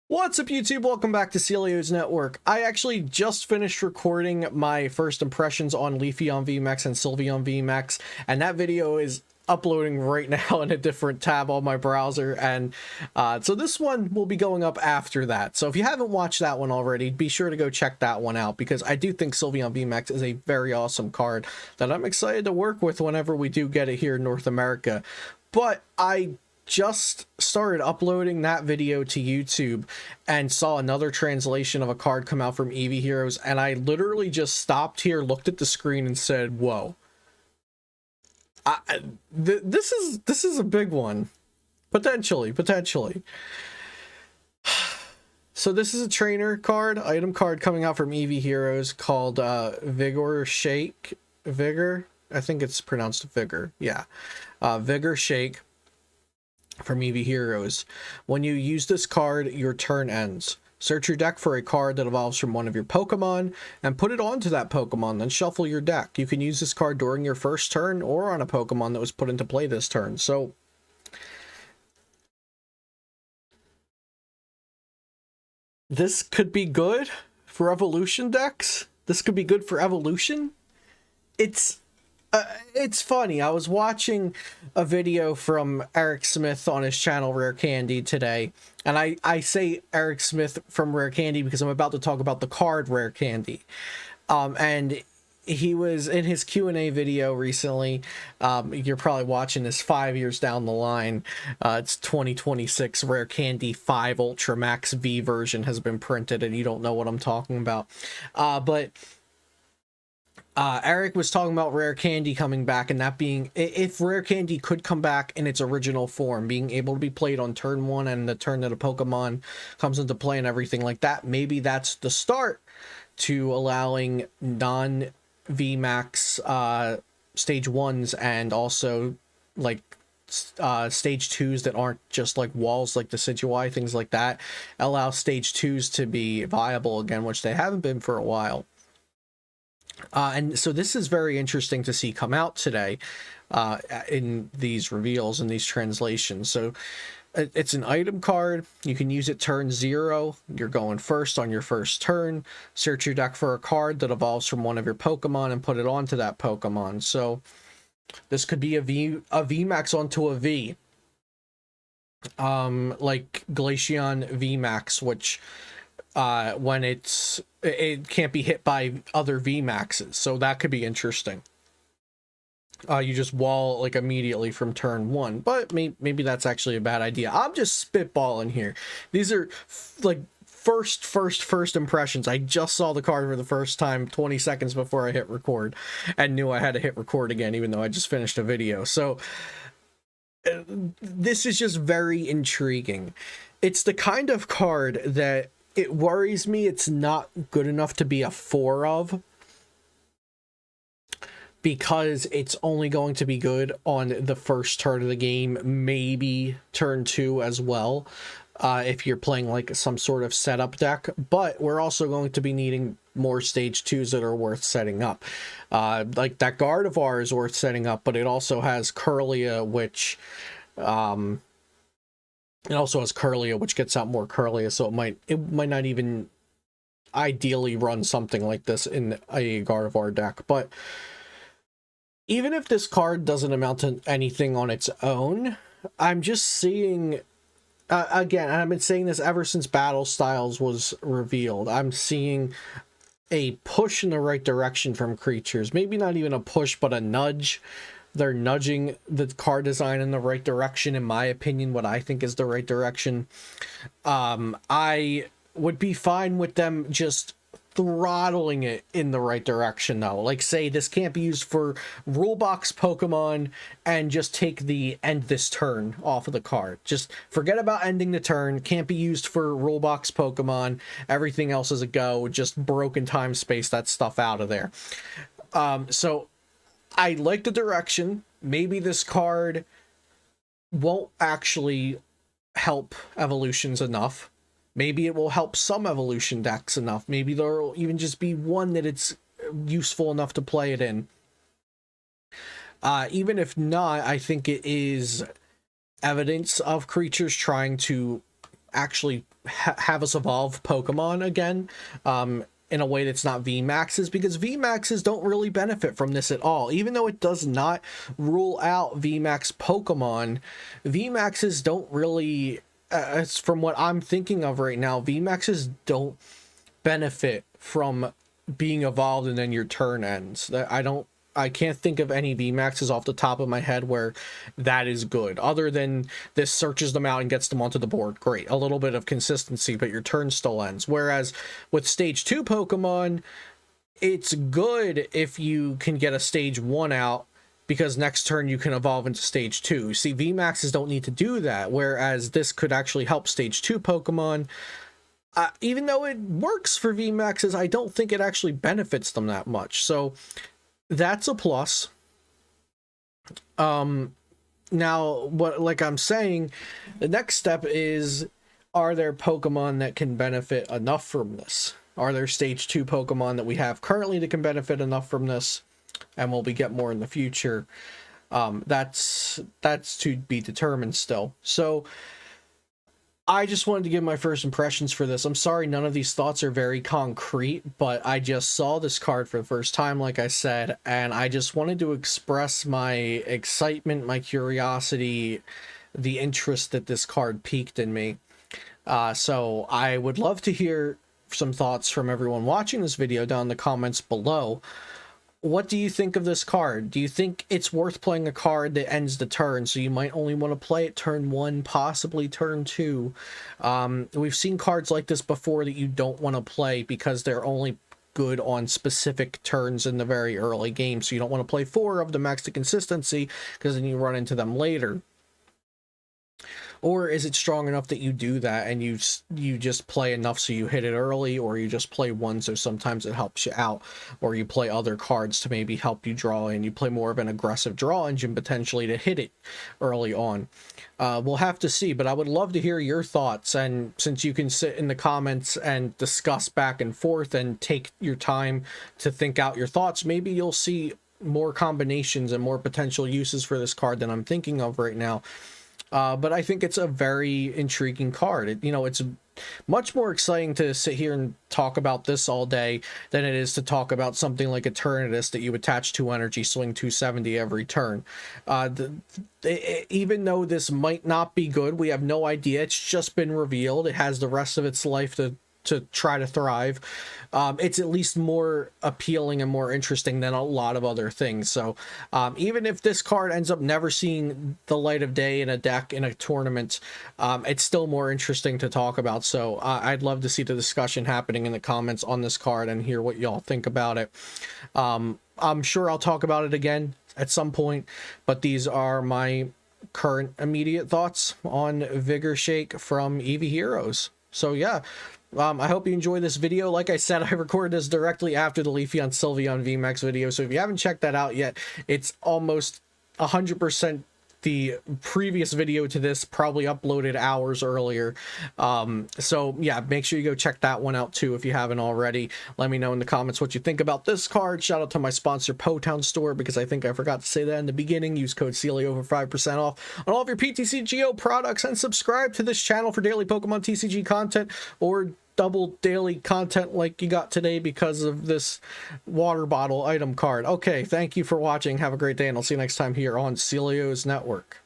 What's up, YouTube? Welcome back to Celio's Network. I actually just finished recording my first impressions on leafeon vmax and sylveon vmax, and that video is uploading right now in a different tab on my browser, and so this one will be going up after that. So if you haven't watched that one already, be sure to go check that one out, because I do think sylveon vmax is a very awesome card that I'm excited to work with whenever we do get it here in North America. But I just started uploading that video to YouTube and saw another translation of a card come out from Eevee Heroes, and I literally just stopped here, looked at the screen, and said, "Whoa, this is a big one, potentially." So this is a trainer card, item card coming out from Eevee Heroes called Vigor Shake. Vigor, I think it's pronounced Vigor. Yeah, Vigor Shake from Eevee Heroes. When you use this card, your turn ends. Search your deck for a card that evolves from one of your Pokemon and put it onto that Pokemon, then shuffle your deck. You can use this card during your first turn or on a Pokemon that was put into play this turn. So this could be good for evolution decks. This could be good for evolution. It's funny. I was watching a video from Eric Smith on his channel Rare Candy today, and I say Eric Smith from Rare Candy because I'm about to talk about the card Rare Candy. And he was in his Q&A video recently. You're probably watching this 5 years down the line. It's 2026. Rare Candy 5 Ultra Max V version has been printed, and you don't know what I'm talking about. But Eric was talking about Rare Candy coming back, and that being, if Rare Candy could come back in its original form, being able to be played on turn one and the turn that a Pokemon comes into play and everything like that, maybe that's the start to allowing non-VMAX stage ones and also like stage twos that aren't just like walls like the Decidueye, things like that, allow stage twos to be viable again, which they haven't been for a while. And so this is very interesting to see come out today in these reveals and these translations. So it's an item card. You can use it turn 0. You're going first on your first turn. Search your deck for a card that evolves from one of your Pokemon and put it onto that Pokemon. So this could be a VMAX onto a V. Like Glaceon VMAX, which when it can't be hit by other VMAXs, so that could be interesting. You just wall like immediately from turn 1, but maybe that's actually a bad idea. I'm just spitballing here. These are like first impressions. I just saw the card for the first time 20 seconds before I hit record and knew I had to hit record again, even though I just finished a video. So this is just very intriguing. It's the kind of card that it worries me it's not good enough to be a 4 of, because it's only going to be good on the first turn of the game, maybe turn 2 as well, if you're playing like some sort of setup deck. But we're also going to be needing more stage 2s that are worth setting up. Like that Gardevoir is worth setting up, but it also has Curlia, which gets out more Curlia, so it might not even ideally run something like this in a Gardevoir deck. But even if this card doesn't amount to anything on its own, I'm just seeing, again, and I've been saying this ever since Battle Styles was revealed, I'm seeing a push in the right direction from creatures. Maybe not even a push, but a nudge. They're nudging the card design in the right direction, in my opinion, what I think is the right direction. I would be fine with them just throttling it in the right direction, though. Like, say this can't be used for rule box Pokemon, and just take the end this turn off of the card. Just forget about ending the turn. Can't be used for rule box Pokemon. Everything else is a go. Just broken time space that stuff out of there. So I like the direction. Maybe this card won't actually help evolutions enough. Maybe it will help some evolution decks enough. Maybe there will even just be one that it's useful enough to play it in. Even if not, I think it is evidence of creatures trying to actually have us evolve Pokemon again, in a way that's not VMAXs, because VMAXs don't really benefit from this at all. Even though it does not rule out VMAX Pokemon, VMAXs don't really, it's from what I'm thinking of right now, VMAXs don't benefit from being evolved and then your turn ends. I can't think of any VMAXs off the top of my head where that is good, other than this searches them out and gets them onto the board. Great, a little bit of consistency, but your turn still ends. Whereas with stage 2 Pokemon, it's good if you can get a stage 1 out, because next turn you can evolve into stage 2. See, VMAXs don't need to do that, whereas this could actually help stage 2 Pokemon. Even though it works for VMAXs, I don't think it actually benefits them that much. So that's a plus. Now, like I'm saying, the next step is, are there Pokemon that can benefit enough from this? Are there stage 2 Pokemon that we have currently that can benefit enough from this? And will we get more in the future? That's to be determined still. So I just wanted to give my first impressions for this. I'm sorry none of these thoughts are very concrete, but I just saw this card for the first time, like I said, and I just wanted to express my excitement, my curiosity, the interest that this card piqued in me. So I would love to hear some thoughts from everyone watching this video down in the comments below. What do you think of this card? Do you think it's worth playing a card that ends the turn, so you might only want to play it turn 1, possibly turn 2? We've seen cards like this before that you don't want to play because they're only good on specific turns in the very early game, so you don't want to play 4 of them max to consistency, because then you run into them later. Or is it strong enough that you do that and you just play enough so you hit it early, or you just play 1 so sometimes it helps you out, or you play other cards to maybe help you draw in. You play more of an aggressive draw engine potentially to hit it early on. We'll have to see, but I would love to hear your thoughts, and since you can sit in the comments and discuss back and forth and take your time to think out your thoughts, maybe you'll see more combinations and more potential uses for this card than I'm thinking of right now. But I think it's a very intriguing card. It's much more exciting to sit here and talk about this all day than it is to talk about something like Eternatus that you attach 2 energy, swing 270 every turn. Even though this might not be good, we have no idea. It's just been revealed. It has the rest of its life to try to thrive. It's at least more appealing and more interesting than a lot of other things. So even if this card ends up never seeing the light of day in a deck in a tournament, it's still more interesting to talk about. So I'd love to see the discussion happening in the comments on this card and hear what y'all think about it. I'm sure I'll talk about it again at some point, but these are my current immediate thoughts on Vigor Shake from Eevee Heroes. So yeah, I hope you enjoy this video. Like I said, I recorded this directly after the leafeon Sylveon VMAX video, so if you haven't checked that out yet, it's almost 100% the previous video to this, probably uploaded hours earlier. So yeah, make sure you go check that one out too if you haven't already. Let me know in the comments what you think about this card. Shout out to my sponsor Potown Store, because I think I forgot to say that in the beginning. Use code CELIO for 5% off on all of your tcgo products, and subscribe to this channel for daily Pokemon TCG content, or double daily content like you got today because of this water bottle item card. Okay, thank you for watching. Have a great day, and I'll see you next time here on Celio's Network.